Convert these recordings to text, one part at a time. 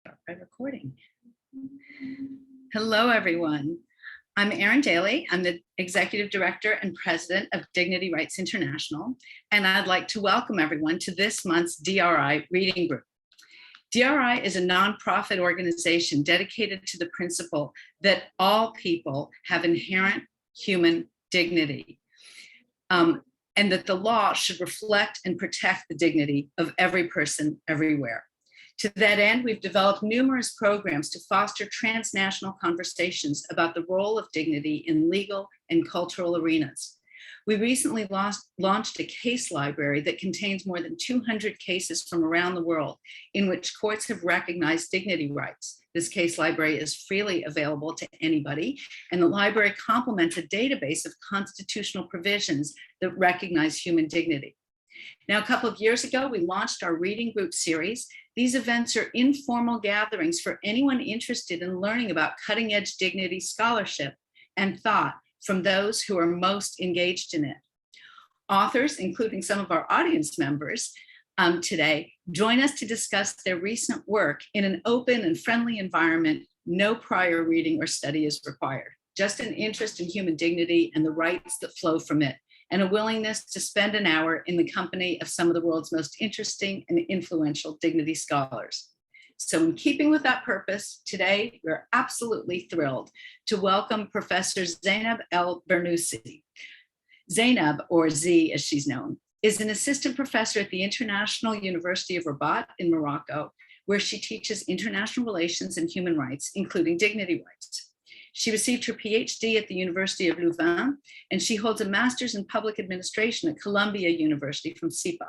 By recording. Hello, everyone. I'm Erin Daly. I'm the Executive Director and President of Dignity Rights International, and I'd like to welcome everyone to this month's DRI Reading Group. DRI is a nonprofit organization dedicated to the principle that all people have inherent human dignity, and that the law should reflect and protect the dignity of every person everywhere. To that end, we've developed numerous programs to foster transnational conversations about the role of dignity in legal and cultural arenas. We recently launched a case library that contains more than 200 cases from around the world in which courts have recognized dignity rights. This case library is freely available to anybody, and the library complements a database of constitutional provisions that recognize human dignity. Now, a couple of years ago, we launched our reading group series. These events are informal gatherings for anyone interested in learning about cutting-edge dignity scholarship and thought from those who are most engaged in it. Authors, including some of our audience members today, join us to discuss their recent work in an open and friendly environment. No prior reading or study is required, just an interest in human dignity and the rights that flow from it, and a willingness to spend an hour in the company of some of the world's most interesting and influential dignity scholars. So in keeping with that purpose, today we're absolutely thrilled to welcome Professor Zaynab Bernoussi. Zaynab, or Z as she's known, is an assistant professor at the International University of Rabat in Morocco, where she teaches international relations and human rights, including dignity rights. She received her PhD at the University of Louvain, and she holds a master's in public administration at Columbia University from SIPA.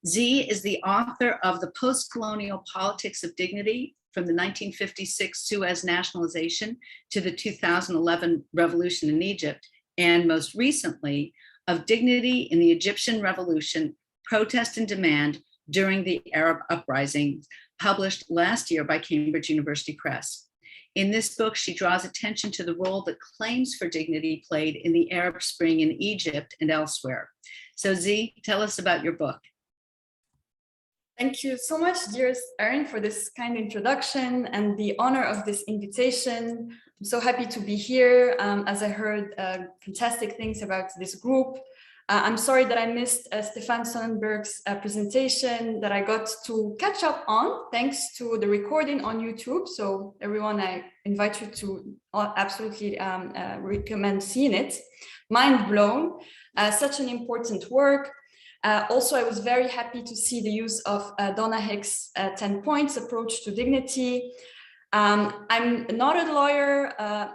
Z is the author of The Post-Colonial Politics of Dignity from the 1956 Suez Nationalization to the 2011 Revolution in Egypt, and most recently, of Dignity in the Egyptian Revolution, Protest and Demand During the Arab Uprising, published last year by Cambridge University Press. In this book, she draws attention to the role that claims for dignity played in the Arab Spring in Egypt and elsewhere. So Z, tell us about your book. Thank you so much, dearest Erin, for this kind introduction and the honor of this invitation. I'm so happy to be here, as I heard fantastic things about this group. I'm sorry that I missed Stefan Sonnenberg's presentation that I got to catch up on thanks to the recording on YouTube. So everyone, I invite you to absolutely recommend seeing it. Mind blown, such an important work. Also, I was very happy to see the use of Donna Hicks' 10 points approach to dignity. I'm not a lawyer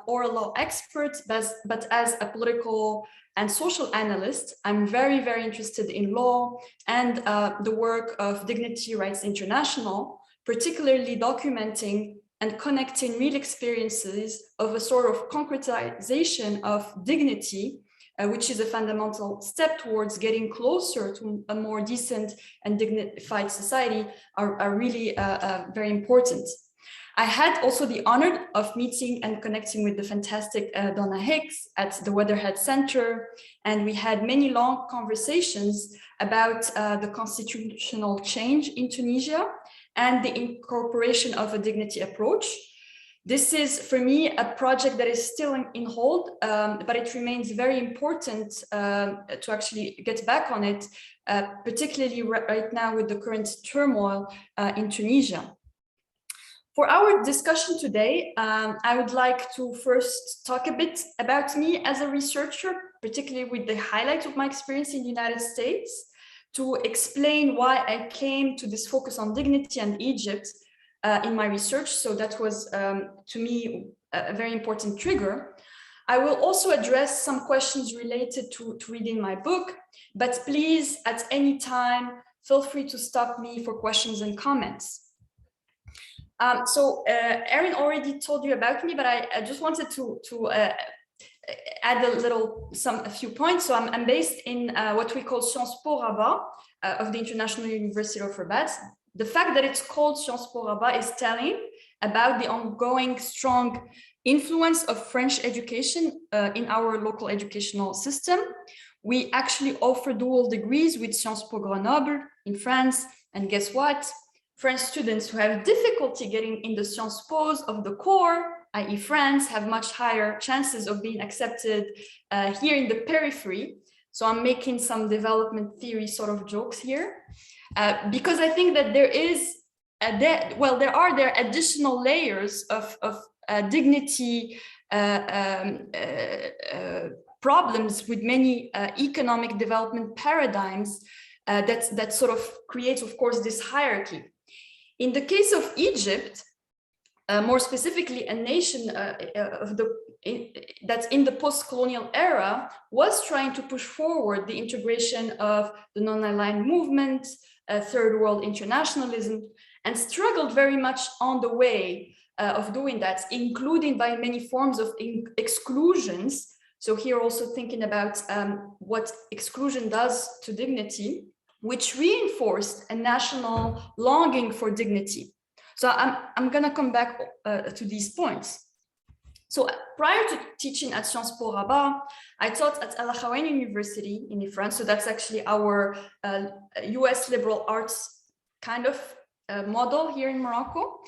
or a law expert, but as a political and social analyst, I'm very, very interested in law and the work of Dignity Rights International, particularly documenting and connecting real experiences of a sort of concretization of dignity, which is a fundamental step towards getting closer to a more decent and dignified society, are really very important. I had also the honor of meeting and connecting with the fantastic Donna Hicks at the Weatherhead Center, and we had many long conversations about the constitutional change in Tunisia and the incorporation of a dignity approach. This is, for me, a project that is still in hold, but it remains very important to actually get back on it, particularly right now with the current turmoil in Tunisia. For our discussion today, I would like to first talk a bit about me as a researcher, particularly with the highlight of my experience in the United States, to explain why I came to this focus on dignity and Egypt in my research. So that was, to me, a very important trigger. I will also address some questions related to reading my book, but please, at any time, feel free to stop me for questions and comments. Erin already told you about me, but I just wanted to add a few points. So I'm based in what we call Sciences Po Rabat of the International University of Rabat. The fact that it's called Sciences Po Rabat is telling about the ongoing strong influence of French education in our local educational system. We actually offer dual degrees with Sciences Po Grenoble in France, and guess what? French students who have difficulty getting in the Sciences Po of the core, i.e. France, have much higher chances of being accepted here in the periphery. So I'm making some development theory sort of jokes here, because I think that there are additional layers of dignity problems with many economic development paradigms that sort of creates, of course, this hierarchy. In the case of Egypt, more specifically, a nation that's in the post-colonial era was trying to push forward the integration of the non-aligned movement, third world internationalism, and struggled very much on the way of doing that, including by many forms of exclusions. So here also thinking about what exclusion does to dignity, which reinforced a national longing for dignity. So I'm going to come back to these points. So prior to teaching at Sciences Po Rabat, I taught at Al Akhawain University in France. So that's actually our US liberal arts kind of model here in Morocco.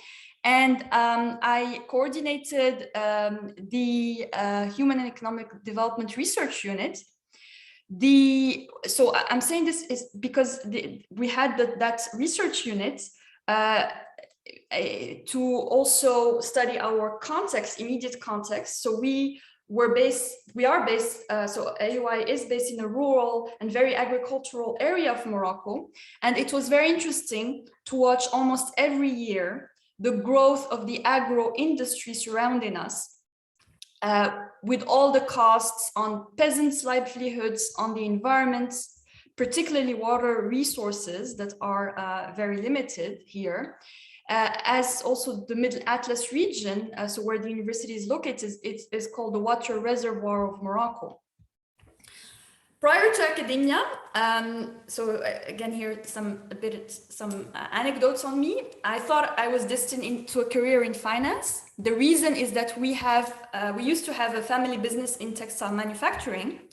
And I coordinated the Human and Economic Development Research Unit. So I'm saying this is because we had that research unit to also study our context, immediate context. So we are based, so AUI is based in a rural and very agricultural area of Morocco. And it was very interesting to watch almost every year the growth of the agro industry surrounding us, with all the costs on peasants' livelihoods, on the environment, particularly water resources that are very limited here. As also the Middle Atlas region, so where the university is located, it is called the water reservoir of Morocco. Prior to academia, so again here some anecdotes on me. I thought I was destined into a career in finance. The reason is that we used to have a family business in textile manufacturing,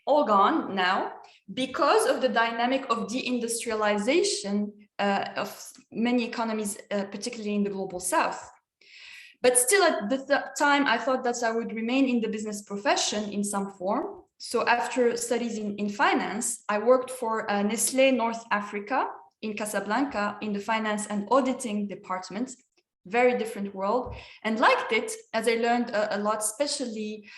all gone now, because of the dynamic of deindustrialization of many economies, particularly in the global south. But still at the time, I thought that I would remain in the business profession in some form. So after studies in finance, I worked for Nestlé North Africa in Casablanca in the finance and auditing department, very different world, and liked it as I learned a lot, especially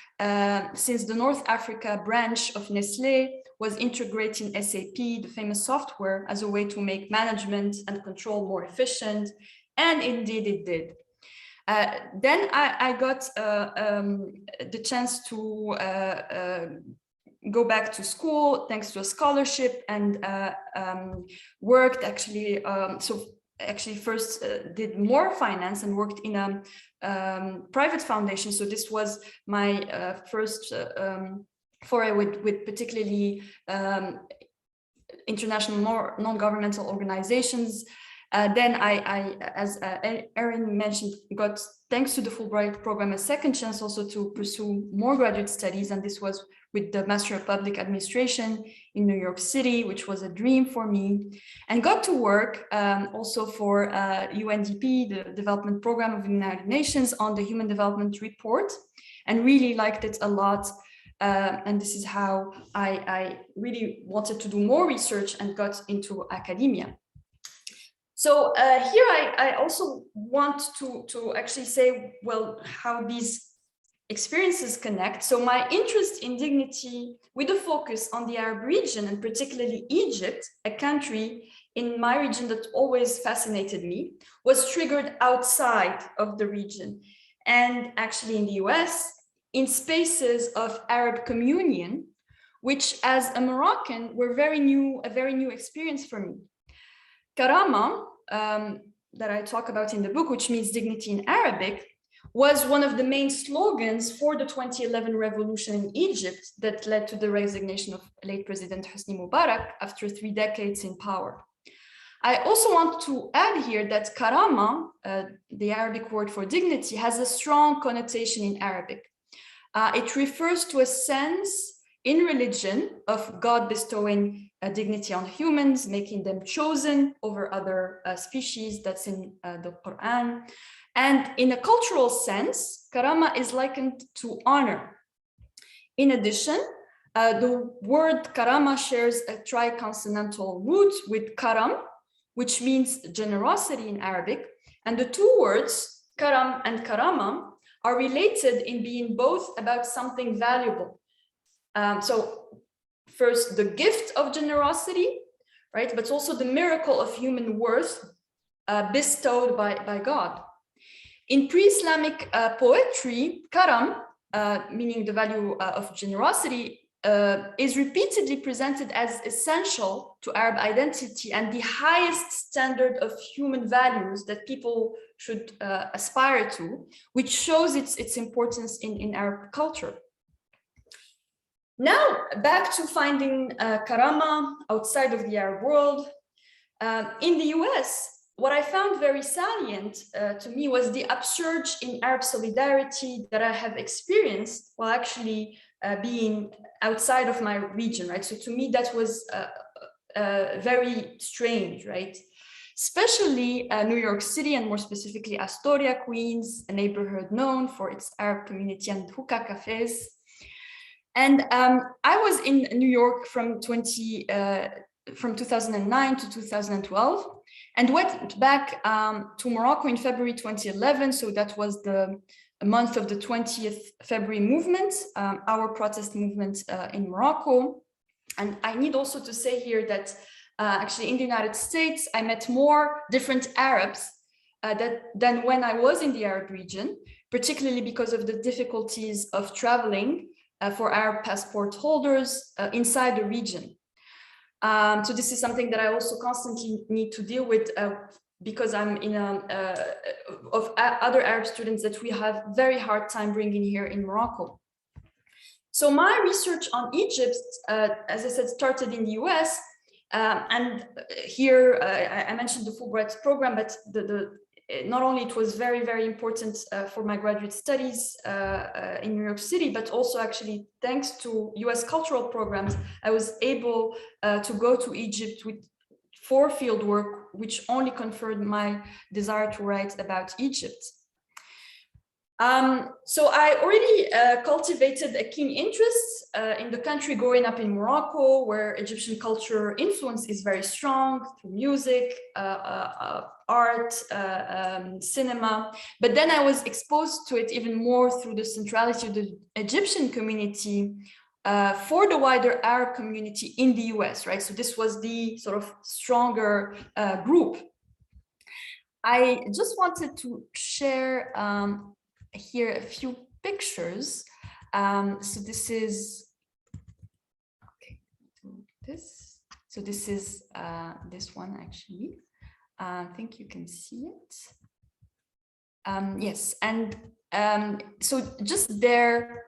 since the North Africa branch of Nestlé was integrating SAP, the famous software, as a way to make management and control more efficient. And indeed it did. Then I got the chance to go back to school thanks to a scholarship, and worked actually, first did more finance and worked in a private foundation. So this was my first foray with particularly international non-governmental organizations. Then I, as Erin mentioned, got, thanks to the Fulbright program, a second chance also to pursue more graduate studies. And this was with the Master of Public Administration in New York City, which was a dream for me. And got to work also for UNDP, the Development Program of the United Nations, on the Human Development Report, and really liked it a lot. And this is how I really wanted to do more research and got into academia. So here I also want to actually say, well, how these experiences connect. So my interest in dignity, with a focus on the Arab region, and particularly Egypt, a country in my region that always fascinated me, was triggered outside of the region, and actually in the US, in spaces of Arab communion, which as a Moroccan were a very new experience for me. Karama, that I talk about in the book, which means dignity in Arabic, was one of the main slogans for the 2011 revolution in Egypt that led to the resignation of late President Hosni Mubarak after 3 decades in power. I also want to add here that karama, the Arabic word for dignity, has a strong connotation in Arabic. It refers to a sense in religion of God bestowing dignity on humans, making them chosen over other species. That's in the Quran. And in a cultural sense, karama is likened to honor. In addition, the word karama shares a triconsonantal root with karam, which means generosity in Arabic. And the two words, karam and karama, are related in being both about something valuable. So first, the gift of generosity, right? But also the miracle of human worth bestowed by God. In pre-Islamic poetry, karam, meaning the value of generosity, is repeatedly presented as essential to Arab identity and the highest standard of human values that people should aspire to, which shows its importance in Arab culture. Now, back to finding karama outside of the Arab world. In the US, what I found very salient to me was the upsurge in Arab solidarity that I have experienced while actually being outside of my region, right? So to me, that was very strange, right? Especially New York City, and more specifically Astoria, Queens, a neighborhood known for its Arab community and hookah cafes. And I was in New York from 2009 to 2012, and went back to Morocco in February 2011. So that was the month of the 20th February movement, our protest movement in Morocco. And I need also to say here that actually in the United States, I met more different Arabs than when I was in the Arab region, particularly because of the difficulties of traveling for Arab passport holders inside the region. So this is something that I also constantly need to deal with because I'm in of other Arab students that we have very hard time bringing here in Morocco. So my research on Egypt, as I said, started in the US. And here I mentioned the Fulbright program, but not only it was very, very important for my graduate studies in New York City, but also actually thanks to US cultural programs, I was able to go to Egypt for field work, which only confirmed my desire to write about Egypt. So I already cultivated a keen interest in the country growing up in Morocco, where Egyptian culture influence is very strong through music, art, cinema. But then I was exposed to it even more through the centrality of the Egyptian community for the wider Arab community in the US, right? So this was the sort of stronger group. I just wanted to share here a few pictures. So this is, okay, this. So this is this one actually. I think you can see it. Yes, and so just there,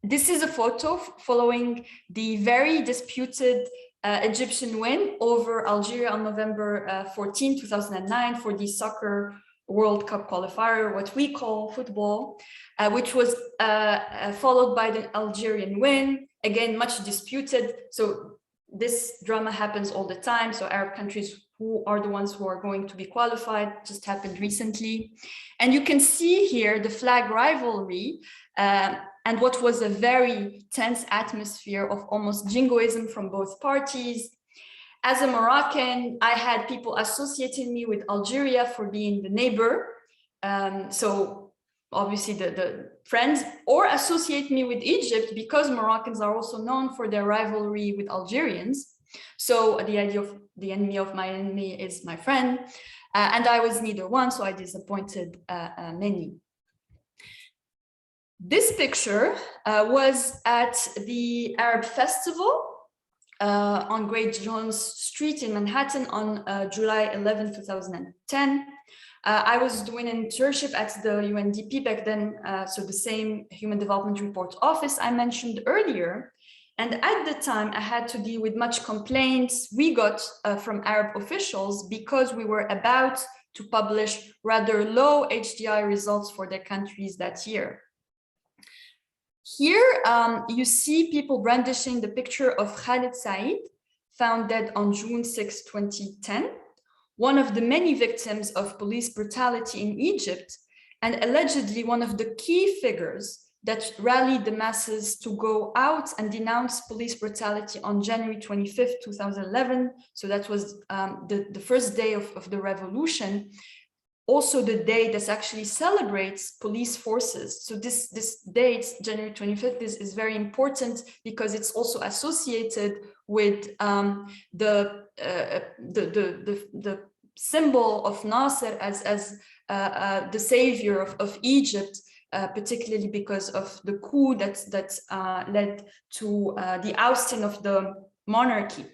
this is a photo following the very disputed Egyptian win over Algeria on November 14, 2009 for the soccer World Cup qualifier, what we call football, which was followed by the Algerian win, again, much disputed. So this drama happens all the time. So Arab countries who are the ones who are going to be qualified just happened recently. And you can see here the flag rivalry and what was a very tense atmosphere of almost jingoism from both parties. As a Moroccan, I had people associating me with Algeria for being the neighbor. So obviously the friends, or associate me with Egypt because Moroccans are also known for their rivalry with Algerians. So the idea of the enemy of my enemy is my friend. And I was neither one, so I disappointed many. This picture was at the Arab Festival on Great Jones Street in Manhattan on July 11, 2010. I was doing an internship at the UNDP back then, so the same Human Development Report Office I mentioned earlier. And at the time, I had to deal with much complaints we got from Arab officials because we were about to publish rather low HDI results for their countries that year. Here, you see people brandishing the picture of Khaled Said, found dead on June 6, 2010, one of the many victims of police brutality in Egypt, and allegedly one of the key figures that rallied the masses to go out and denounce police brutality on January 25th, 2011. So that was the first day of the revolution. Also the day that actually celebrates police forces. So this date, January 25th, is very important because it's also associated with the symbol of Nasser as the savior of Egypt, particularly because of the coup that led to the ousting of the monarchy.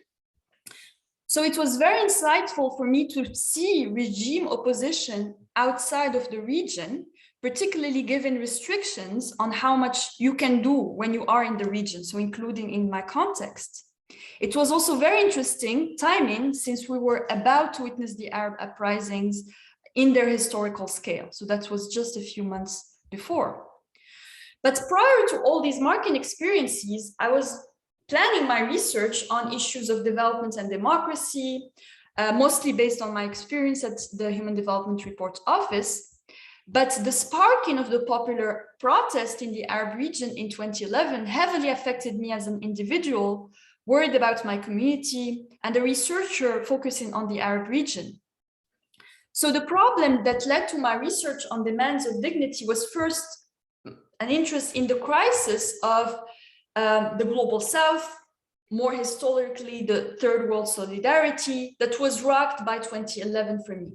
So it was very insightful for me to see regime opposition outside of the region, particularly given restrictions on how much you can do when you are in the region, so including in my context. It was also very interesting timing since we were about to witness the Arab uprisings in their historical scale. So that was just a few months before. But prior to all these marking experiences, I was planning my research on issues of development and democracy, mostly based on my experience at the Human Development Report Office. But the sparking of the popular protest in the Arab region in 2011 heavily affected me as an individual, worried about my community, and a researcher focusing on the Arab region. So the problem that led to my research on demands of dignity was first an interest in the crisis of the global South, more historically, the third world solidarity that was rocked by 2011 for me.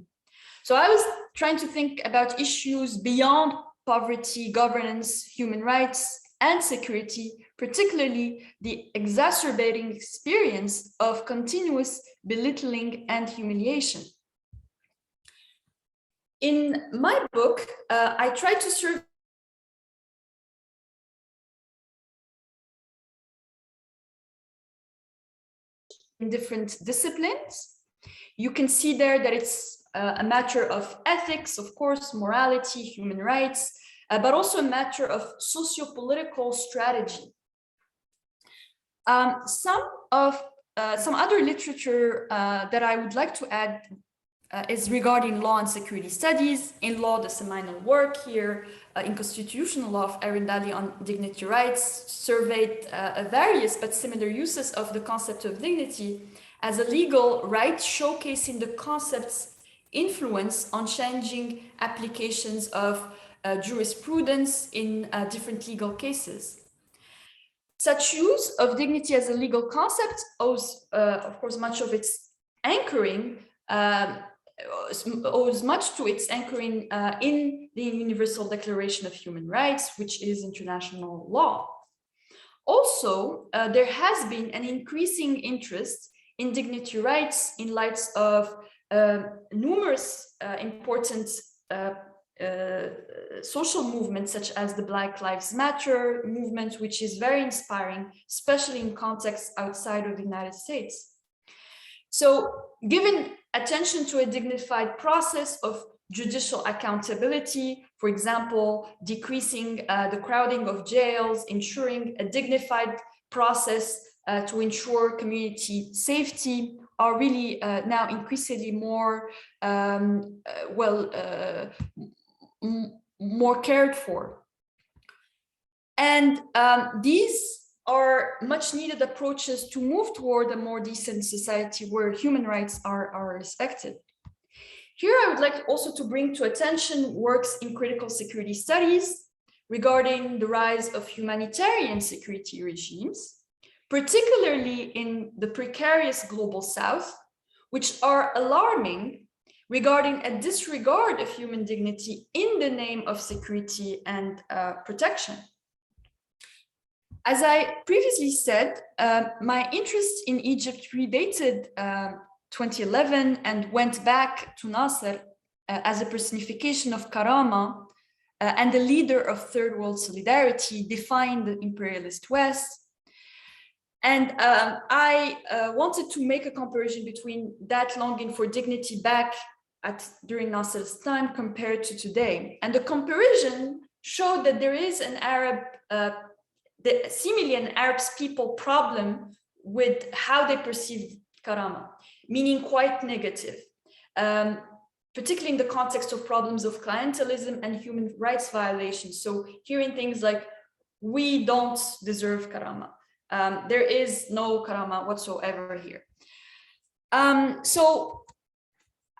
So I was trying to think about issues beyond poverty, governance, human rights, and security, particularly the exacerbating experience of continuous belittling and humiliation. In my book, I tried to serve in different disciplines. You can see there that it's a matter of ethics, of course, morality, human rights, but also a matter of socio-political strategy. Some other literature that I would like to add is regarding law and security studies. In law, the seminal work here in constitutional law of Aaron Daly on dignity rights surveyed various but similar uses of the concept of dignity as a legal right, showcasing the concept's influence on changing applications of jurisprudence in different legal cases. Such use of dignity as a legal concept owes, of course, much of its anchoring owes much to its anchoring in the Universal Declaration of Human Rights, which is international law. Also, there has been an increasing interest in dignity rights in light of numerous important social movements, such as the Black Lives Matter movement, which is very inspiring, especially in contexts outside of the United States. So, given attention to a dignified process of judicial accountability, for example, decreasing the crowding of jails, ensuring a dignified process to ensure community safety, are really now increasingly more more cared for. And these are much needed approaches to move toward a more decent society where human rights are respected. Here, I would like also to bring to attention works in critical security studies regarding the rise of humanitarian security regimes, particularly in the precarious global South, which are alarming regarding a disregard of human dignity in the name of security and protection. As I previously said, my interest in Egypt predated 2011 and went back to Nasser as a personification of Karama and the leader of third world solidarity, defying the imperialist West. And I wanted to make a comparison between that longing for dignity back during Nasser's time compared to today. And the comparison showed that there is an Arab seemingly an Arab people problem with how they perceive karama, meaning quite negative, particularly in the context of problems of clientelism and human rights violations. So hearing things like, we don't deserve karama. There is no karama whatsoever here. So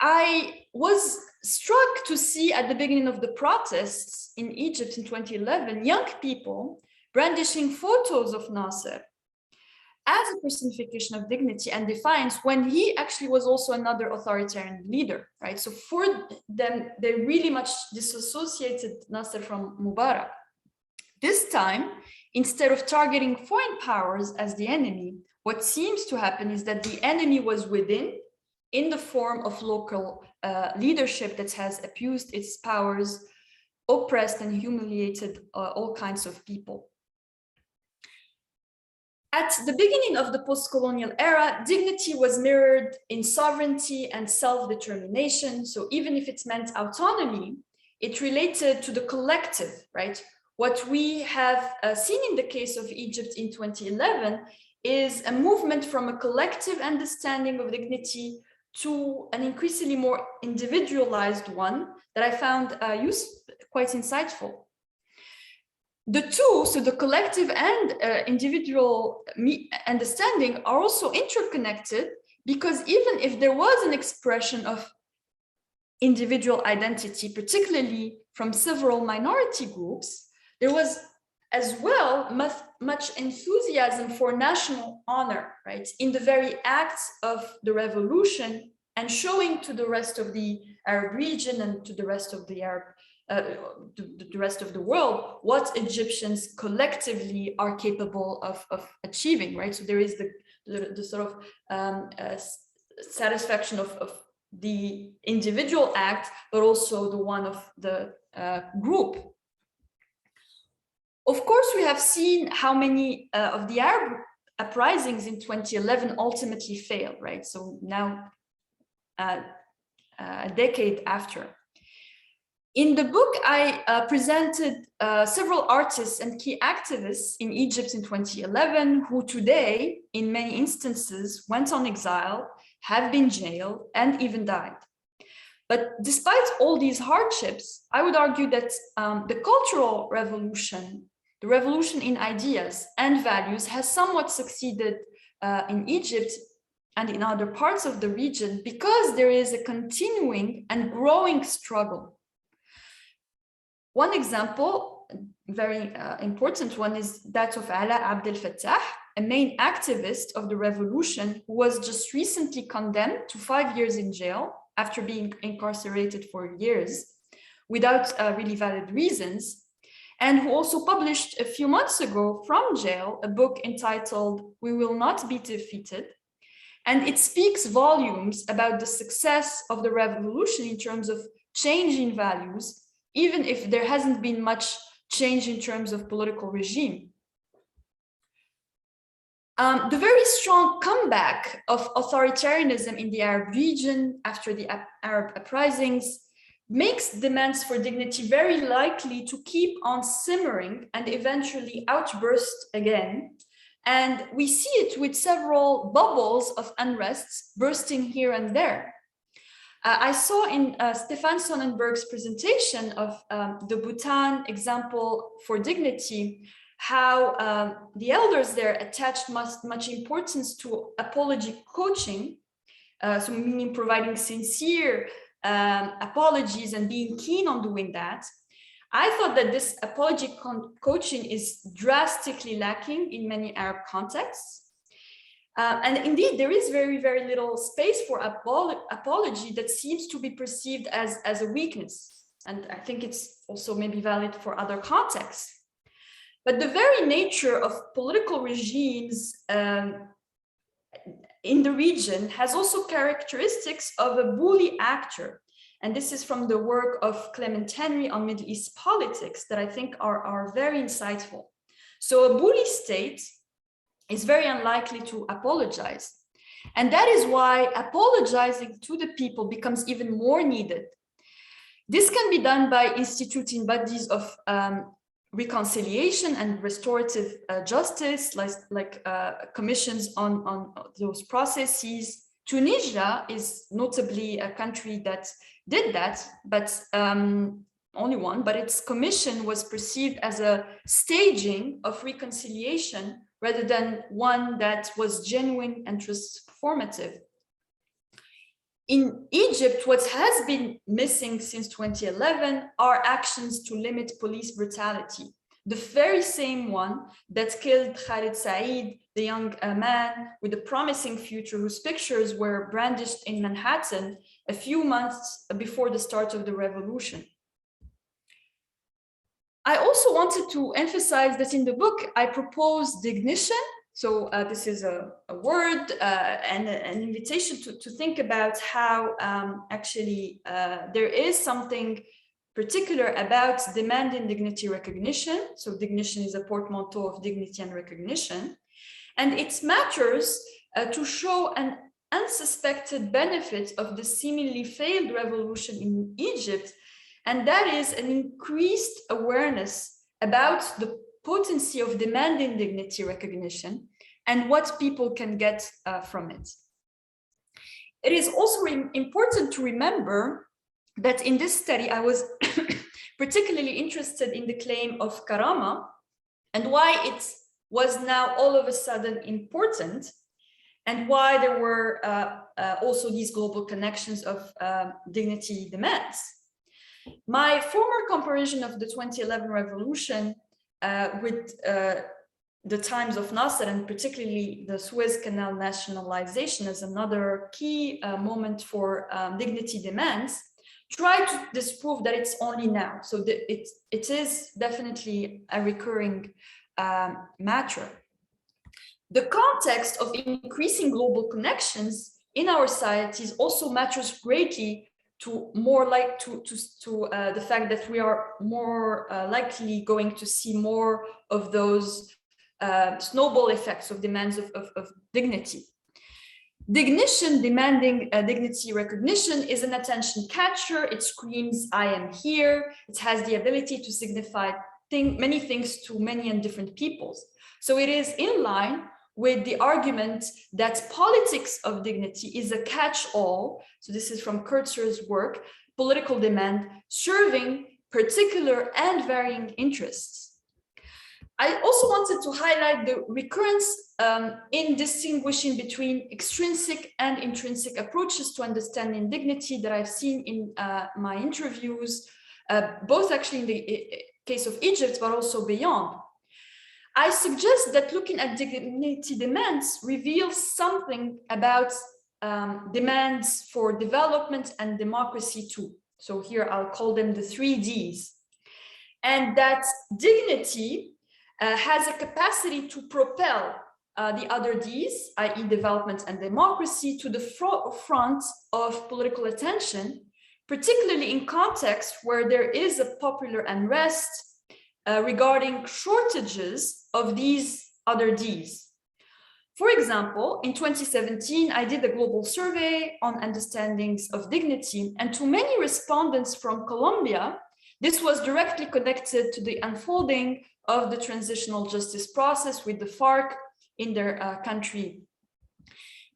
I was struck to see at the beginning of the protests in Egypt in 2011, young people brandishing photos of Nasser as a personification of dignity and defiance, when he actually was also another authoritarian leader, right? So for them, they really much disassociated Nasser from Mubarak. This time, instead of targeting foreign powers as the enemy, what seems to happen is that the enemy was within, in the form of local leadership that has abused its powers, oppressed and humiliated all kinds of people. At the beginning of the post-colonial era, dignity was mirrored in sovereignty and self-determination. So even if it meant autonomy, it related to the collective, right? What we have seen in the case of Egypt in 2011 is a movement from a collective understanding of dignity to an increasingly more individualized one that I found quite insightful. The two, so the collective and individual understanding, are also interconnected, because even if there was an expression of individual identity, particularly from several minority groups, there was as well much enthusiasm for national honor, right, in the very acts of the revolution, and showing to the rest of the Arab region and to the rest of the the rest of the world what Egyptians collectively are capable of achieving, right? So there is the sort of satisfaction of the individual act, but also the one of the group. Of course, we have seen how many of the Arab uprisings in 2011 ultimately failed, right? So now, a decade after. In the book, I presented several artists and key activists in Egypt in 2011 who today, in many instances, went on exile, have been jailed, and even died. But despite all these hardships, I would argue that the cultural revolution, the revolution in ideas and values, has somewhat succeeded in Egypt and in other parts of the region, because there is a continuing and growing struggle. One example, very important one, is that of Ala Abdel Fattah, a main activist of the revolution, who was just recently condemned to 5 years in jail after being incarcerated for years without really valid reasons, and who also published a few months ago from jail a book entitled "We Will Not Be Defeated." And it speaks volumes about the success of the revolution in terms of changing values, even if there hasn't been much change in terms of political regime. The very strong comeback of authoritarianism in the Arab region after the Arab uprisings makes demands for dignity very likely to keep on simmering and eventually outburst again. And we see it with several bubbles of unrest bursting here and there. I saw in Stefan Sonnenberg's presentation of the Bhutan example for dignity, how the elders there attached much importance to apology coaching, so meaning providing sincere apologies and being keen on doing that. I thought that this apology coaching is drastically lacking in many Arab contexts. And indeed, there is very, very little space for apology that seems to be perceived as a weakness. And I think it's also maybe valid for other contexts. But the very nature of political regimes in the region has also characteristics of a bully actor. And this is from the work of Clement Henry on Middle East politics that I think are very insightful. So a bully state is very unlikely to apologize. And that is why apologizing to the people becomes even more needed. This can be done by instituting bodies of reconciliation and restorative justice, like commissions on those processes. Tunisia is notably a country that did that, but only one, but its commission was perceived as a staging of reconciliation rather than one that was genuine and transformative. In Egypt, what has been missing since 2011 are actions to limit police brutality. The very same one that killed Khalid Said, the young man with a promising future whose pictures were brandished in Manhattan a few months before the start of the revolution. I also wanted to emphasize that in the book, I propose dignition. So this is a word and an invitation to think about how actually there is something particular about demanding dignity recognition. So dignition is a portmanteau of dignity and recognition. And it matters to show an unsuspected benefit of the seemingly failed revolution in Egypt. And that is an increased awareness about the potency of demanding dignity recognition and what people can get from it. It is also important to remember that in this study, I was particularly interested in the claim of Karama and why it was now all of a sudden important, and why there were also these global connections of dignity demands. My former comparison of the 2011 revolution with the times of Nasser, and particularly the Suez Canal nationalization as another key moment for dignity demands, try to disprove that it's only now. So it is definitely a recurring matter. The context of increasing global connections in our societies also matters greatly to the fact that we are more likely going to see more of those snowball effects of demands of dignity. Dignition, demanding dignity recognition, is an attention catcher. It screams, I am here. It has the ability to signify many things to many and different peoples. So it is in line with the argument that politics of dignity is a catch-all. So this is from Kurtzer's work, political demand, serving particular and varying interests. I also wanted to highlight the recurrence in distinguishing between extrinsic and intrinsic approaches to understanding dignity that I've seen in my interviews, both actually in the case of Egypt, but also beyond. I suggest that looking at dignity demands reveals something about demands for development and democracy too. So here I'll call them the 3Ds. And that dignity has a capacity to propel the other Ds, i.e. development and democracy, to the front of political attention, particularly in contexts where there is a popular unrest regarding shortages of these other Ds. For example, in 2017, I did a global survey on understandings of dignity, and to many respondents from Colombia, this was directly connected to the unfolding of the transitional justice process with the FARC in their country.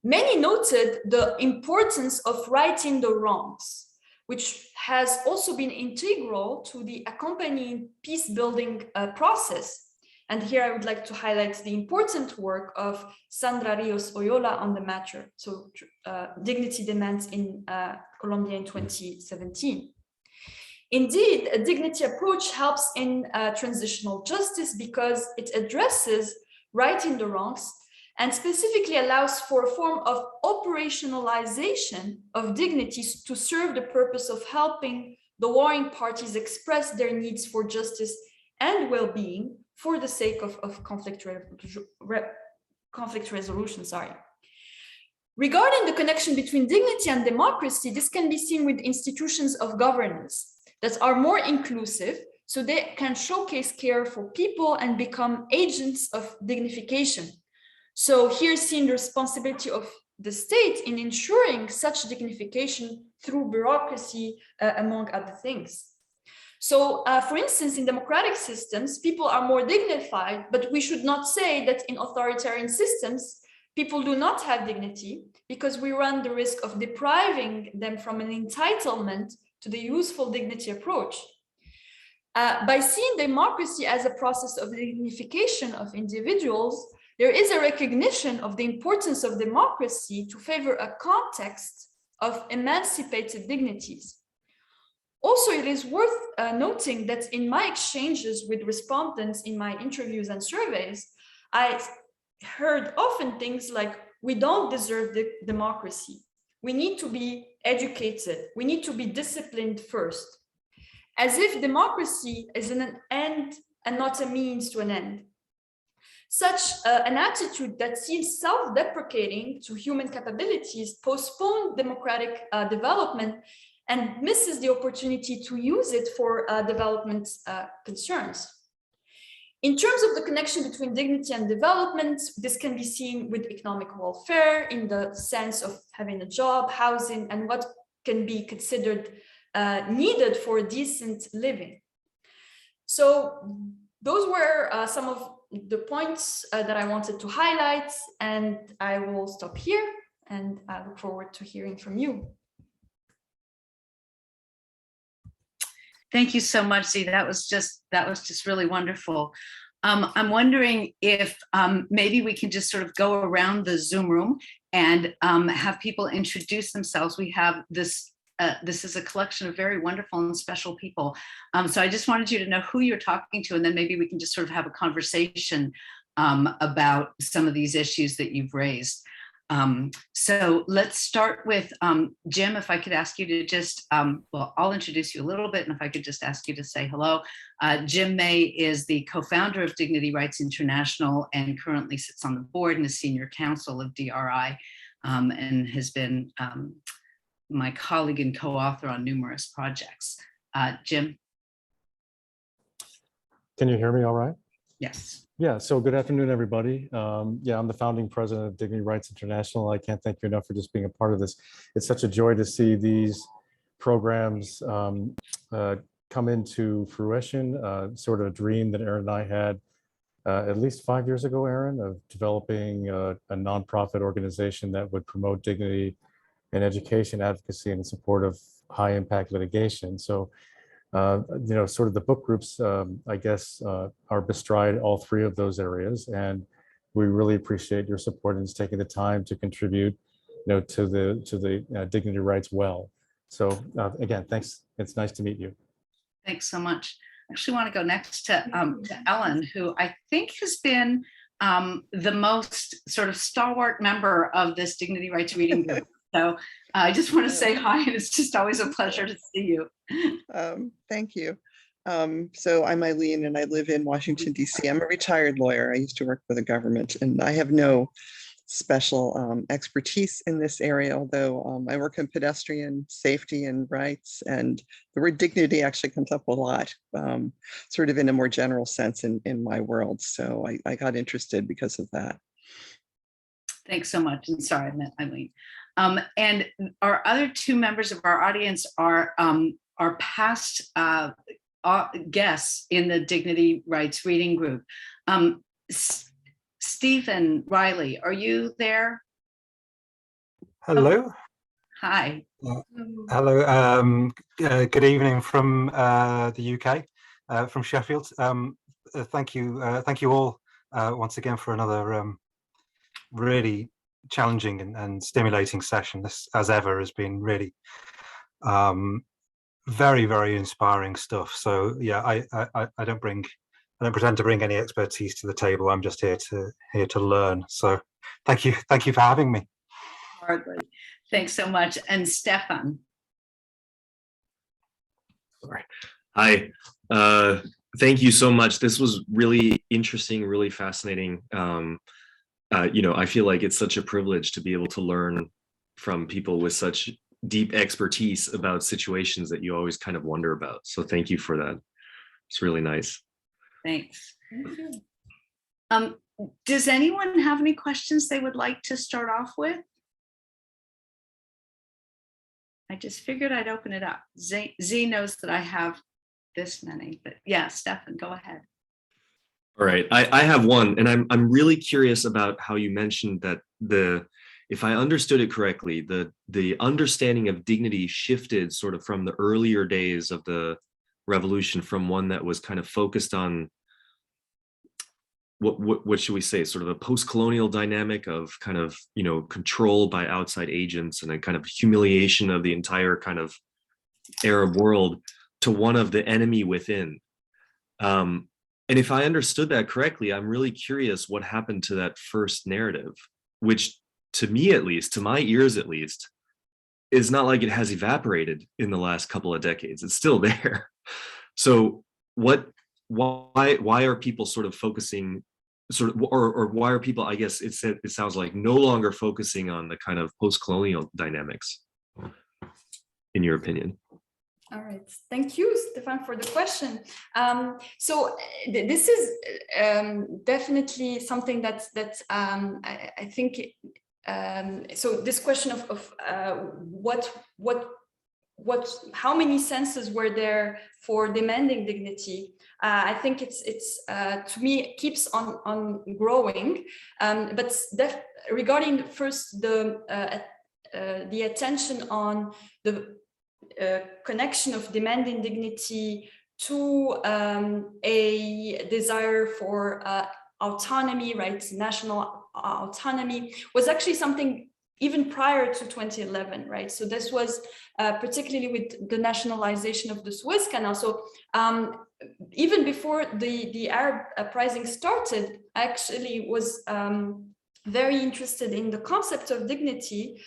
Many noted the importance of righting the wrongs, which has also been integral to the accompanying peace-building process. And here I would like to highlight the important work of Sandra Rios Oyola on the matter, so dignity demands in Colombia in 2017. Indeed, a dignity approach helps in transitional justice because it addresses righting the wrongs and specifically allows for a form of operationalization of dignity to serve the purpose of helping the warring parties express their needs for justice and well-being for the sake of conflict resolution. Regarding the connection between dignity and democracy, this can be seen with institutions of governance that are more inclusive, so they can showcase care for people and become agents of dignification. So here seen the responsibility of the state in ensuring such dignification through bureaucracy, among other things. So, for instance, in democratic systems, people are more dignified, but we should not say that in authoritarian systems, people do not have dignity, because we run the risk of depriving them from an entitlement to the useful dignity approach. By seeing democracy as a process of dignification of individuals, there is a recognition of the importance of democracy to favor a context of emancipated dignities. Also, it is worth noting that in my exchanges with respondents in my interviews and surveys, I heard often things like, we don't deserve the democracy. We need to be educated. We need to be disciplined first. As if democracy is an end and not a means to an end. Such an attitude that seems self-deprecating to human capabilities postpones democratic development and misses the opportunity to use it for development concerns. In terms of the connection between dignity and development, this can be seen with economic welfare in the sense of having a job, housing, and what can be considered needed for decent living. So those were some of the points that I wanted to highlight, and I will stop here, and I look forward to hearing from you. Thank you so much, Zee. That was just really wonderful. I'm wondering if maybe we can just sort of go around the Zoom room and have people introduce themselves. We have this is a collection of very wonderful and special people. So I just wanted you to know who you're talking to, and then maybe we can just sort of have a conversation about some of these issues that you've raised. So let's start with Jim, if I could ask you to just, well, I'll introduce you a little bit, and if I could just ask you to say hello. Jim May is the co-founder of Dignity Rights International and currently sits on the board and is senior counsel of DRI, and has been my colleague and co-author on numerous projects. Jim? Can you hear me all right? Yes. Yeah, so good afternoon, everybody. Yeah, I'm the founding president of Dignity Rights International. I can't thank you enough for just being a part of this. It's such a joy to see these programs come into fruition, sort of a dream that Aaron and I had at least 5 years ago, Aaron, of developing a nonprofit organization that would promote dignity and education, advocacy, and support of high impact litigation. So you know, sort of the book groups, I guess, are bestride all three of those areas, and we really appreciate your support and just taking the time to contribute, you know, to the dignity rights well. So again, thanks. It's nice to meet you. Thanks so much. I actually want to go next to Ellen, who I think has been the most sort of stalwart member of this Dignity Rights Reading Group. So I just want to say hi, and it's just always a pleasure to see you. Thank you. So I'm Eileen, and I live in Washington, D.C. I'm a retired lawyer. I used to work for the government, and I have no special expertise in this area, although I work in pedestrian safety and rights, and the word dignity actually comes up a lot, sort of in a more general sense in my world. So I got interested because of that. Thanks so much, and sorry, I meant Eileen. And our other two members of our audience are past guests in the Dignity Rights Reading Group. Stephen Riley, are you there? Hello. Hi. Hello. Good evening from the UK, from Sheffield. Thank you all once again for another really challenging and stimulating session. This, as ever, has been really very, very inspiring stuff. So yeah, I don't pretend to bring any expertise to the table. I'm just here to learn. So thank you for having me. Hardly. Thanks so much. And Stefan. Sorry. Hi. Thank you so much. This was really interesting, really fascinating. You know, I feel like it's such a privilege to be able to learn from people with such deep expertise about situations that you always kind of wonder about. So thank you for that. It's really nice. Thanks. Does anyone have any questions they would like to start off with? I just figured I'd open it up. Z knows that I have this many, but yeah, Stefan, go ahead. All right, I have one, and I'm really curious about how you mentioned that if I understood it correctly, the understanding of dignity shifted sort of from the earlier days of the revolution, from one that was kind of focused on what should we say, sort of a post-colonial dynamic of kind of, you know, control by outside agents and a kind of humiliation of the entire kind of Arab world, to one of the enemy within. And if I understood that correctly, I'm really curious what happened to that first narrative, which to me, at least, to my ears at least, is not like it has evaporated in the last couple of decades. It's still there. So why are people sort of focusing or why are people, I guess it sounds like, no longer focusing on the kind of post-colonial dynamics, in your opinion? All right, thank you, Stefan, for the question. This is definitely something that I think. So this question of how many senses were there for demanding dignity? I think it's to me, it keeps on growing. But regarding first the attention on the connection of demanding dignity to a desire for autonomy, right? National autonomy was actually something even prior to 2011, right? So this was particularly with the nationalization of the Suez Canal. So even before the Arab uprising started, I actually was very interested in the concept of dignity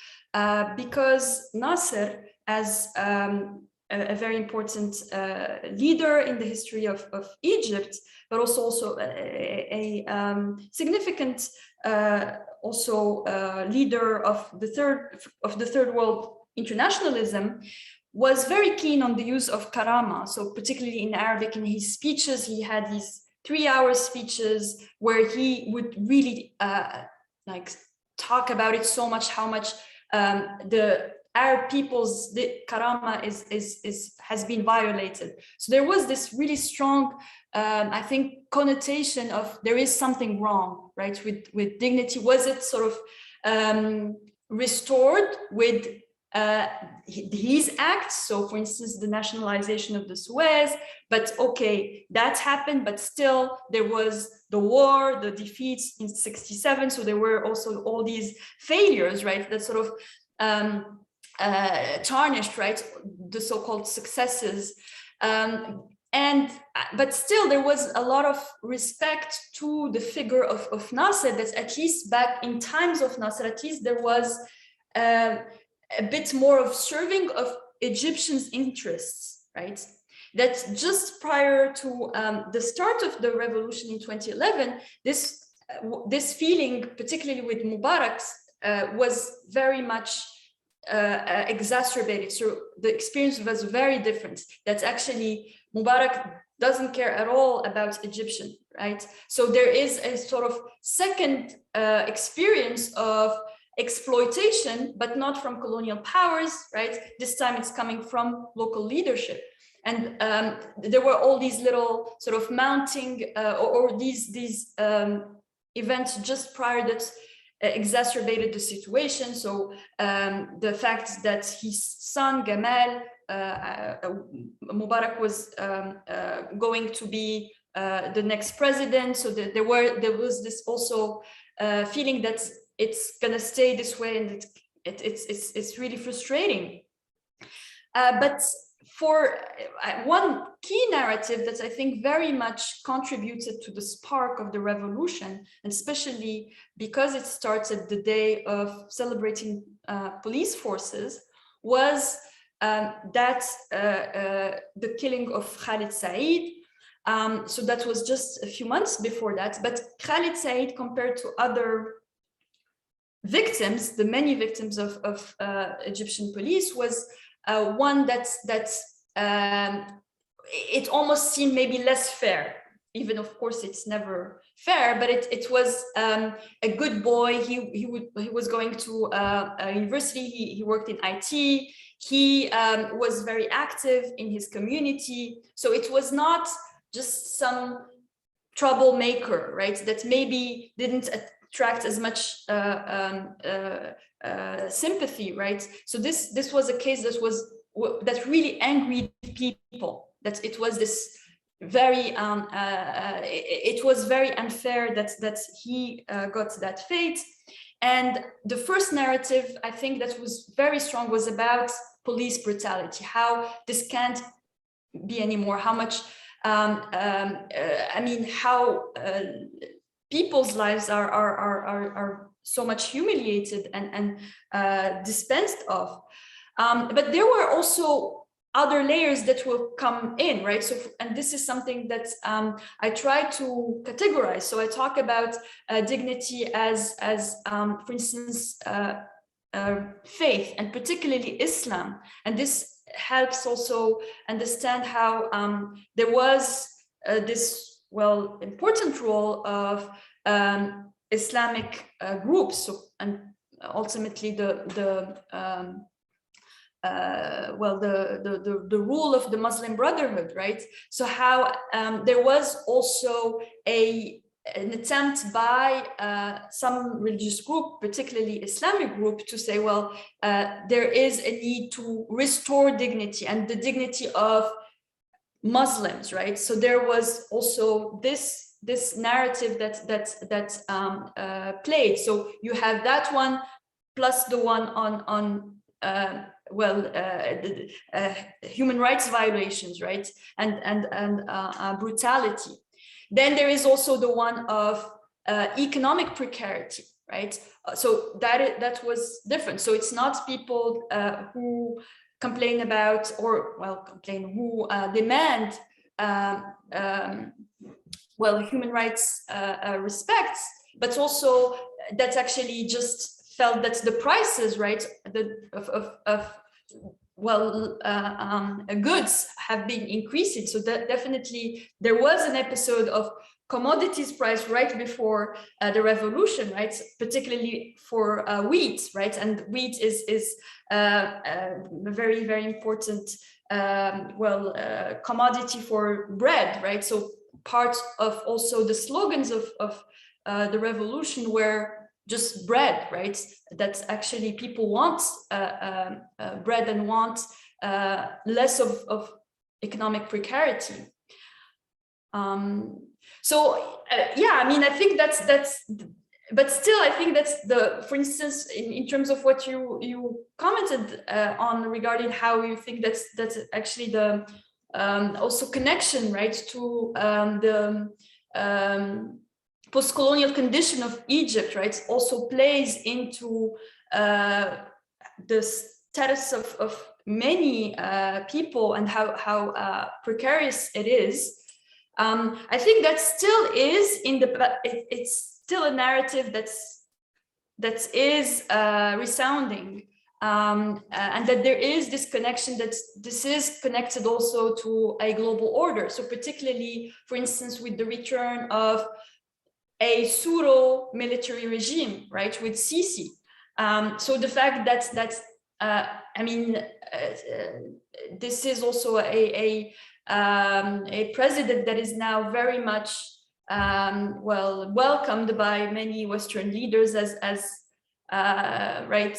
because Nasser, as a very important leader in the history of Egypt, but also a significant leader of the third world internationalism, was very keen on the use of karama. So particularly in Arabic, in his speeches, he had these 3-hour speeches where he would really talk about it so much, how much the Arab people's karama has been violated. So there was this really strong, I think, connotation of there is something wrong, right, with dignity. Was it sort of restored with his acts? So, for instance, the nationalization of the Suez. But okay, that happened. But still, there was the war, the defeats in '67. So there were also all these failures, right? That sort of tarnished, right, the so-called successes, but still there was a lot of respect to the figure of Nasser. That at least back in times of Nasser, at least there was a bit more of serving of Egyptians' interests, right? That just prior to the start of the revolution in 2011, this feeling, particularly with Mubarak's, was very much exacerbated. So the experience was very different. That's actually Mubarak doesn't care at all about Egyptian, right? So there is a sort of second experience of exploitation, but not from colonial powers, right? This time it's coming from local leadership. And there were all these little sort of mounting or these events just prior that exacerbated the situation. So the fact that his son Gamal, Mubarak was going to be the next president. So there was this also feeling that it's gonna stay this way, and it's really frustrating. But for one key narrative that I think very much contributed to the spark of the revolution, and especially because it started the day of celebrating police forces, was the killing of Khalid Said. So that was just a few months before that. But Khalid Said, compared to other victims, the many victims of Egyptian police, was one that's it almost seemed maybe less fair. Even, of course, it's never fair, but it was a good boy. He was going to a university. He worked in IT. He was very active in his community. So it was not just some troublemaker, right? That maybe didn't attract as much sympathy, right? So this was a case that really angry people. That it was this very it was very unfair that he got that fate. And the first narrative, I think, that was very strong was about police brutality, how this can't be anymore, how much I mean, how people's lives are so much humiliated and dispensed of. But there were also other layers that will come in, right? So, and this is something that I try to categorize. So I talk about dignity as for instance, faith, and particularly Islam. And this helps also understand how there was this, well, important role of Islamic groups, so, and ultimately the rule of the Muslim Brotherhood, right? So how there was also an attempt by some religious group, particularly Islamic group, to say, well, there is a need to restore dignity and the dignity of Muslims, right? So there was also this narrative that played. So you have that one plus the one on human rights violations, right? And brutality. Then there is also the one of economic precarity, right? So that was different. So it's not people who complain about, or who demand human rights respects, but also that actually just felt that the prices, right, goods have been increasing. So that definitely there was an episode of commodities price right before the revolution, right? Particularly for wheat, right? And wheat is a very, very important commodity for bread, right? So part of also the slogans of the revolution were just bread, right? That actually people want bread and want less of economic precarity. I mean, I think that's, but still, I think that's for instance, in terms of what you commented on regarding how you think that's actually the also connection, right, to the post-colonial condition of Egypt, right, also plays into the status of many people and how precarious it is. I think that still is it's still a narrative that is resounding, and that there is this connection, that this is connected also to a global order. So particularly, for instance, with the return of a pseudo military regime, right, with Sisi. So the fact that I mean, this is also a president that is now very much welcomed by many Western leaders as right,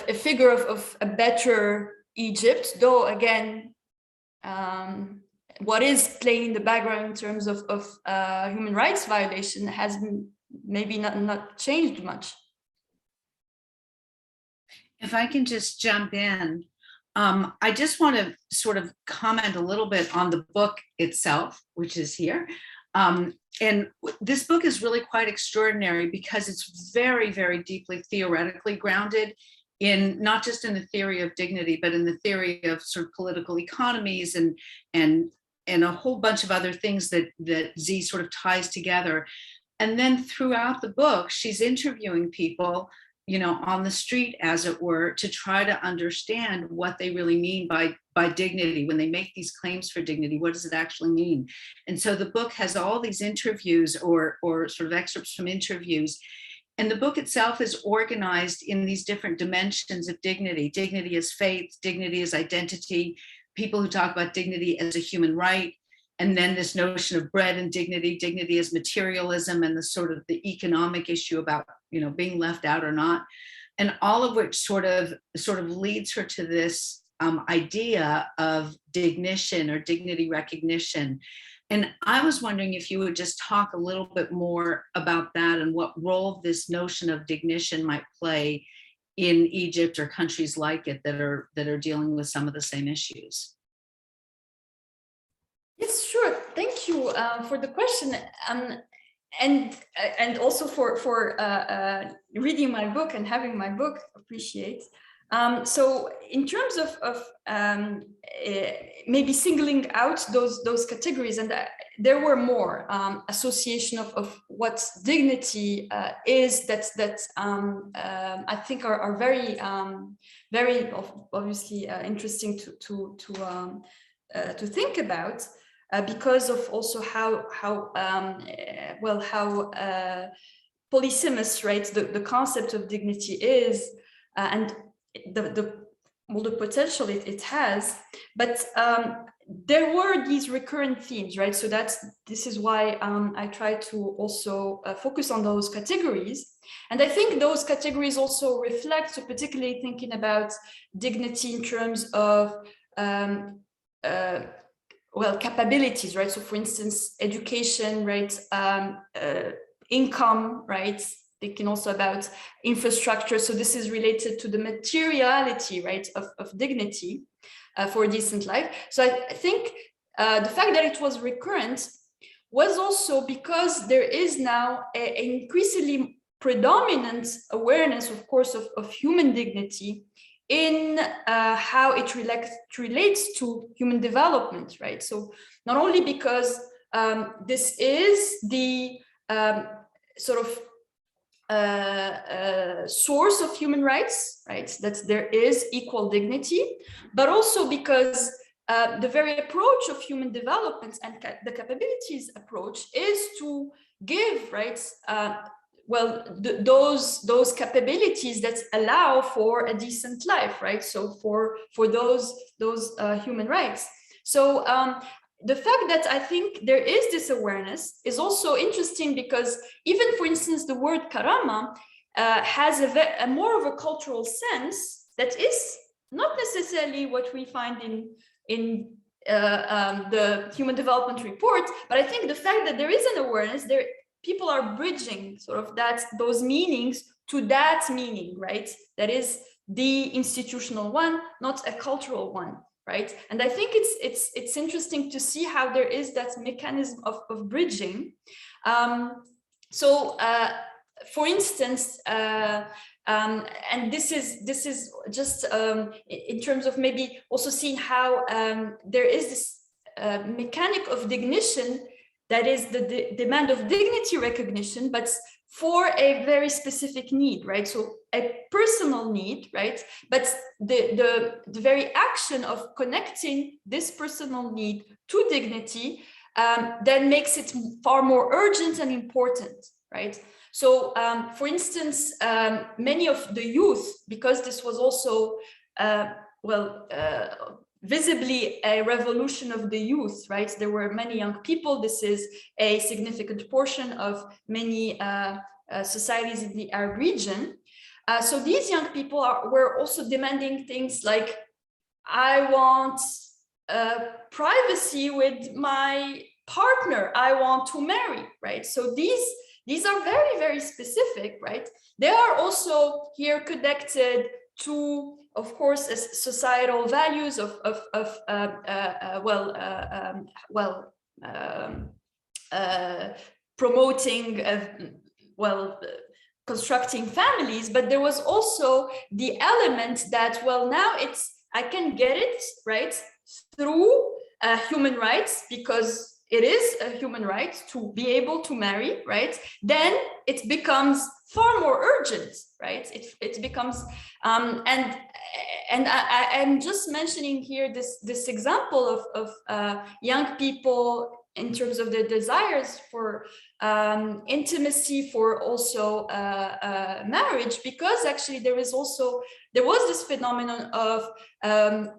a figure of a better Egypt, though again, what is playing in the background in terms of human rights violation has maybe not changed much. If I can just jump in, I just want to sort of comment a little bit on the book itself, which is here. And this book is really quite extraordinary because it's very, very deeply theoretically grounded in not just in the theory of dignity, but in the theory of sort of political economies and a whole bunch of other things that Z sort of ties together. And then throughout the book, she's interviewing people on the street, as it were, to try to understand what they really mean by dignity. When they make these claims for dignity, what does it actually mean? And so the book has all these interviews or sort of excerpts from interviews. And the book itself is organized in these different dimensions of dignity. Dignity as faith, dignity as identity, people who talk about dignity as a human right, and then this notion of bread and dignity as materialism, and the sort of the economic issue about, being left out or not. And all of which sort of leads her to this idea of dignition or dignity recognition. And I was wondering if you would just talk a little bit more about that and what role this notion of dignition might play in Egypt or countries like it that are dealing with some of the same issues. Yes, sure. Thank you for the question, and also for reading my book and having my book. Appreciate. So in terms of maybe singling out those categories, and there were more association of what dignity is that I think are very very obviously interesting to think about, because of also how polysemous, right, the concept of dignity is, and the potential it has, but there were these recurrent themes, right? So this is why I try to also focus on those categories. And I think those categories also reflect, so particularly thinking about dignity in terms of capabilities, right? So for instance, education, right? Income, right? Thinking also about infrastructure. So this is related to the materiality, right, of dignity for a decent life. So I think the fact that it was recurrent was also because there is now an increasingly predominant awareness, of course, of human dignity in how it relates to human development, right? So not only because this is the sort of source of human rights, right? That there is equal dignity, but also because the very approach of human development and the capabilities approach is to give, right, those capabilities that allow for a decent life, right? So for those human rights. So the fact that I think there is this awareness is also interesting, because even, for instance, the word karama has a more of a cultural sense that is not necessarily what we find in the Human Development Report, but I think the fact that there is an awareness there, people are bridging sort of those meanings to that meaning, right? That is the institutional one, not a cultural one. Right, and I think it's interesting to see how there is that mechanism of bridging. For instance, and this is just in terms of maybe also seeing how there is this mechanic of dignition that is the demand of dignity recognition, but for a very specific need, right? So a personal need, right? But the very action of connecting this personal need to dignity then makes it far more urgent and important, right? So for instance, many of the youth, because this was also, visibly a revolution of the youth, right? There were many young people. This is a significant portion of many societies in the Arab region. So these young people were also demanding things like, I want privacy with my partner, I want to marry, right? So these are very, very specific, right? They are also here connected to, of course, as societal values of promoting, constructing families, but there was also the element that, well, now I can get it, right, through human rights, because it is a human right to be able to marry, right, then it becomes far more urgent, right? It becomes, and I'm just mentioning here this example of young people in terms of their desires for intimacy, for also marriage, because actually there was this phenomenon of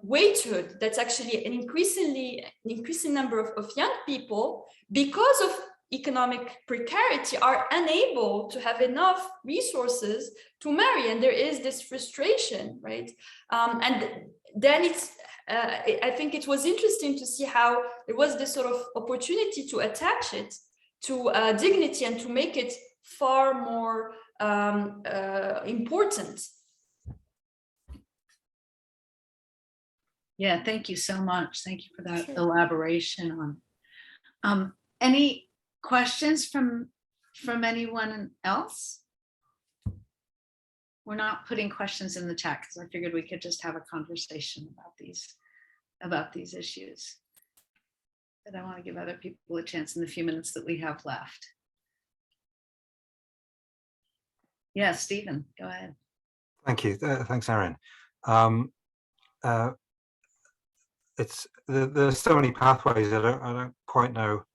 waithood. That's actually an increasing number of young people, because of economic precarity, are unable to have enough resources to marry, and there is this frustration, right? And then it's I think it was interesting to see how there was this sort of opportunity to attach it to dignity and to make it far more important. Yeah, thank you so much. Thank you for that Sure. elaboration on. Any questions from anyone else? We're not putting questions in the chat because I figured we could just have a conversation about these issues. But I want to give other people a chance in the few minutes that we have left. Yeah, Stephen, go ahead. Thank you. Thanks, Erin. There's so many pathways. I don't quite know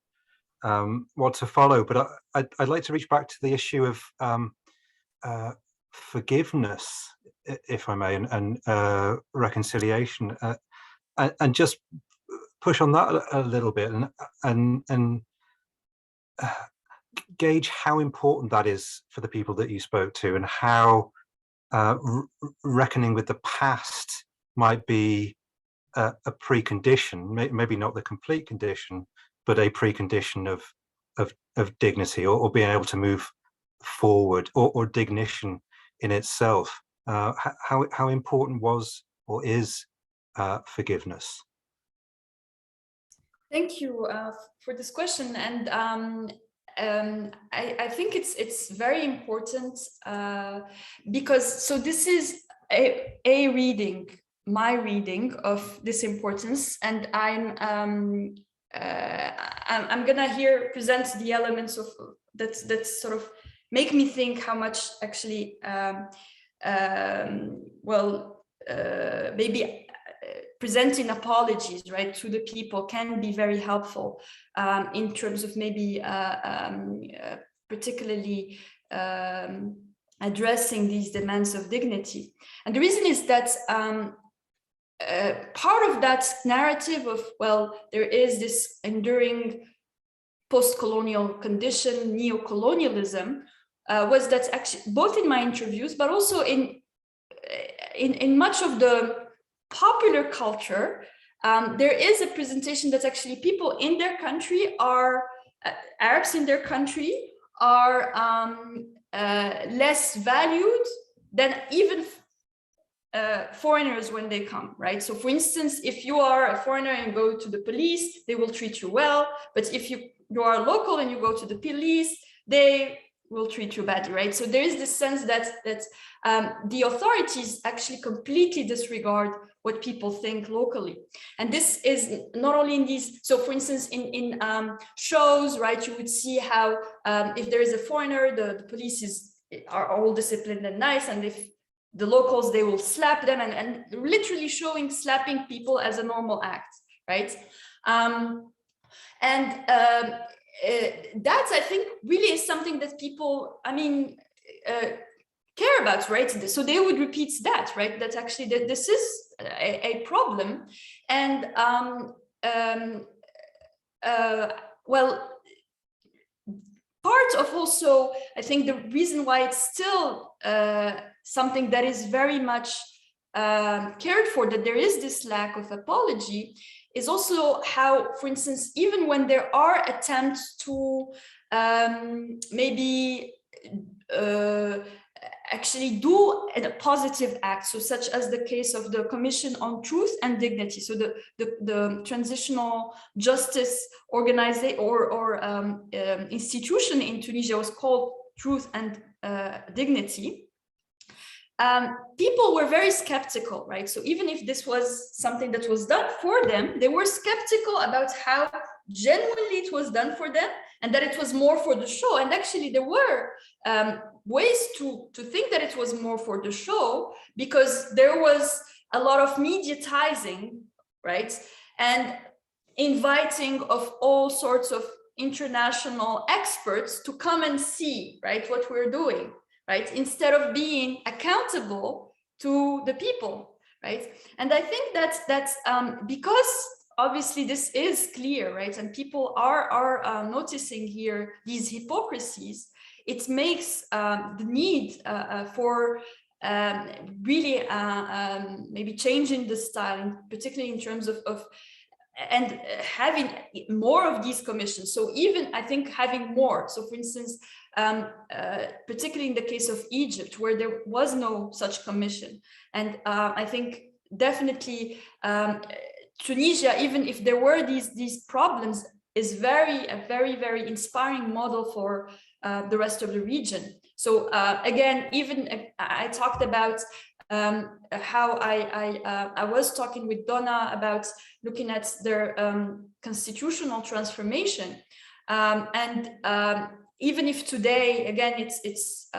what to follow, but I'd like to reach back to the issue of forgiveness, if I may, and reconciliation, and just push on that a little bit, and gauge how important that is for the people that you spoke to, and how reckoning with the past might be a precondition, maybe not the complete condition, but a precondition of dignity, or being able to move forward, or dignition in itself. How important was or is forgiveness? Thank you for this question, and I think it's very important because this is a reading, my reading of this importance, and I'm gonna here present the elements of that sort of make me think how much actually maybe presenting apologies, right, to the people can be very helpful in terms of maybe particularly addressing these demands of dignity. And the reason is that part of that narrative of, well, there is this enduring post-colonial condition, neo-colonialism, was that actually both in my interviews, but also in much of the popular culture, there is a presentation that actually people in their country are, Arabs in their country are less valued than even foreigners when they come, right? So for instance, if you are a foreigner and go to the police, they will treat you well, but if you are local and you go to the police, they will treat you badly, right? So there is this sense that the authorities actually completely disregard what people think locally. And this is not only in these, so for instance, in shows, right, you would see how if there is a foreigner, the police are all disciplined and nice, and if the locals, they will slap them, and literally showing slapping people as a normal act, right? That I think really is something that people, care about, right? So they would repeat that, right? That actually that this is a problem, and well, part of also, I think the reason why it's still something that is very much cared for, that there is this lack of apology, is also how, for instance, even when there are attempts to maybe actually do a positive act, so such as the case of the Commission on Truth and Dignity, so the transitional justice organization or institution in Tunisia was called Truth and Dignity. People were very skeptical, right? So even if this was something that was done for them, they were skeptical about how genuinely it was done for them and that it was more for the show. And actually there were ways to think that it was more for the show, because there was a lot of mediatizing, right? And inviting of all sorts of international experts to come and see, right, what we're doing, right? Instead of being accountable to the people, right? And I think that's because obviously this is clear, right? And people are noticing here these hypocrisies. It makes the need for really maybe changing the style, particularly in terms of and having more of these commissions. So even I think having more. So for instance, particularly in the case of Egypt, where there was no such commission. And I think definitely Tunisia, even if there were these problems, is a very inspiring model for the rest of the region. So again, even I talked about how I was talking with Donna about looking at their constitutional transformation, and even if today again it's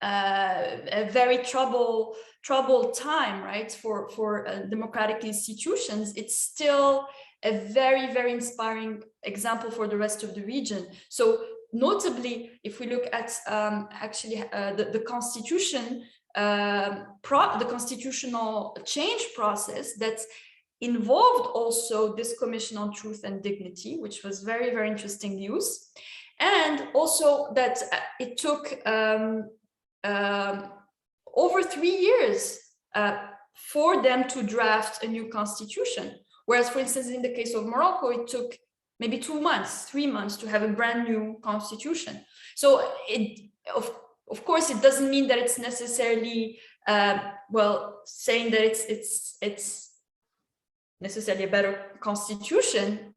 a very troubled time, right, for democratic institutions, it's still a very inspiring example for the rest of the region. So notably, if we look at actually the constitution, the constitutional change process that involved also this Commission on Truth and Dignity, which was very interesting news, and also that it took over 3 years for them to draft a new constitution. Whereas, for instance, in the case of Morocco, it took maybe 2 months, 3 months to have a brand new constitution. So of course, it doesn't mean that it's necessarily, well, saying that it's necessarily a better constitution,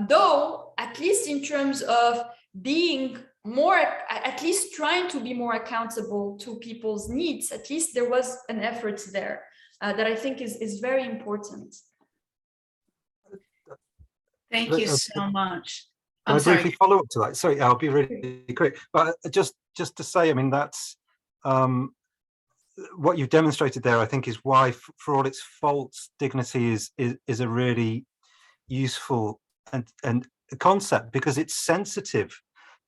though, at least in terms of being more, at least trying to be more accountable to people's needs, at least there was an effort there that I think is very important. Thank you so much. Can I'm I sorry. briefly follow up to that? Sorry, I'll be really quick. But just to say, I mean, that's what you've demonstrated there, I think, is why, for all its faults, dignity is a really useful and a concept, because it's sensitive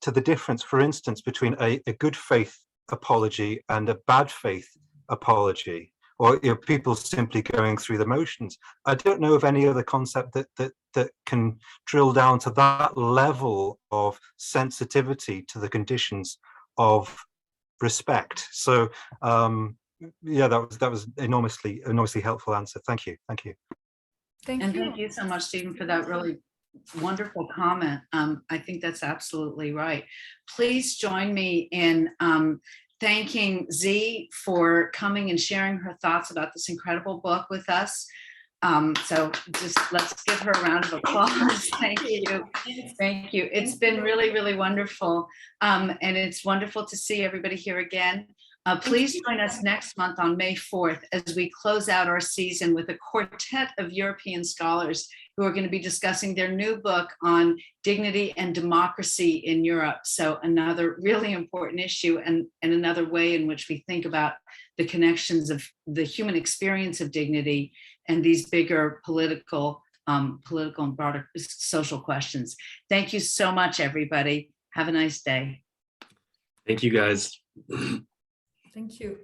to the difference, for instance, between a good faith apology and a bad faith apology, or people simply going through the motions. I don't know of any other concept that can drill down to that level of sensitivity to the conditions of respect. So yeah, that was enormously helpful answer. Thank you. Thank you. Thank you so much, Stephen, for that really wonderful comment. I think that's absolutely right. Please join me in thanking Z for coming and sharing her thoughts about this incredible book with us. So just let's give her a round of applause. Thank you. Thank you. It's been really wonderful. And it's wonderful to see everybody here again. Please join us next month on May 4th as we close out our season with a quartet of European scholars who are going to be discussing their new book on dignity and democracy in Europe. So another really important issue and another way in which we think about the connections of the human experience of dignity and these bigger political and broader social questions. Thank you so much, everybody. Have a nice day. Thank you, guys. Thank you.